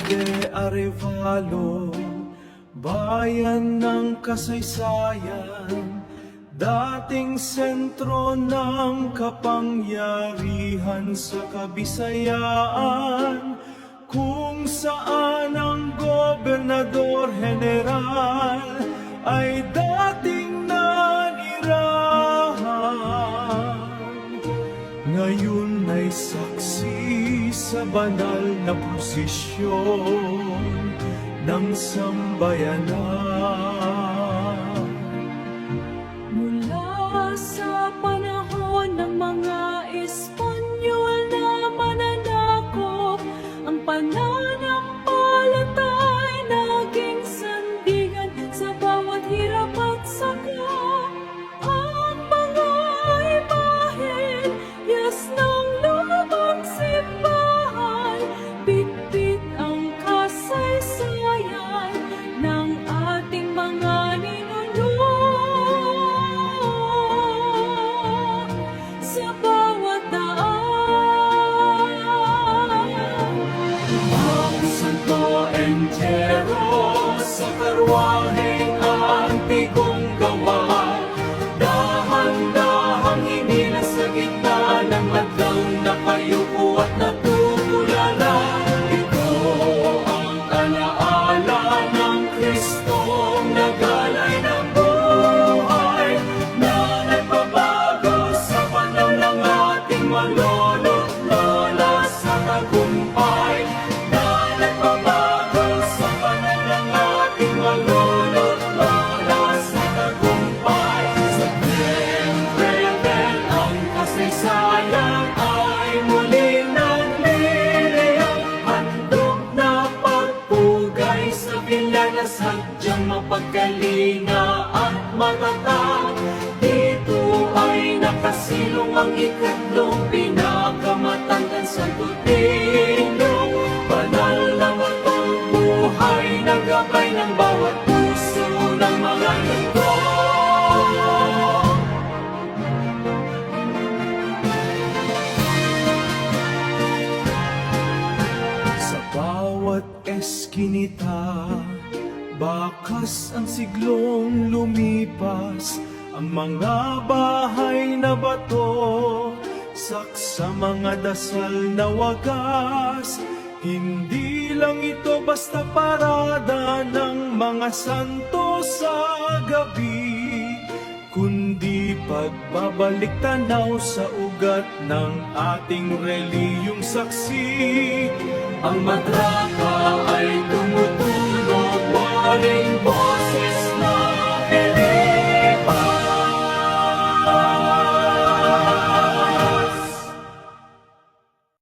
de Arevalo, bayan ng kasaysayan, dating sentro ng kapangyarihan sa Kabisayaan, kung saan ang gobernador general ay dating nanirahan. Ngayon ay saksi sa banal na posisyon ng sambayanan. Mula sa panahon ng mga Espanyol na mananakop, ang pananampalatay naging sandigan sa bawat hirap at sakop. Ang mga imahen, yas ng lumang simbahan, bitbit ang kasaysayan ng ating mga ninuno. Sa bawat daan, Ang Santo Entero sa karwaheng antigong gawa, dahan-dahang hinila sa gitna ng madlang nakayuko at natutulala. Ito ang alaala ng Kristong nagalay ng buhay, na nagbabago sa panahon ng ating malolo't lola sa tagumpay, na nagbabago sa panahon ng ating malolo't lola sa tagumpay. Sa Tren ang kasaysayan ay muli nagliliyang, handog na pagpugay sa bilang na sadyang mapagkalinga at matatag. Dito ay nakasilong ang ikatlong pinakamatandang Santo Niño, banal na matang buhay na gabay ng bawat puso ng mga lingkod. Sa bawat eskinita, bakas ang siglong lumipas, ang mga bahay na bato, saksa mga dasal na wagas. Hindi lang ito basta parada ng mga santo sa gabi, kundi pagbabalik tanaw sa ugat ng ating reliyong saksi. Ang matraka ay tumutulog, waring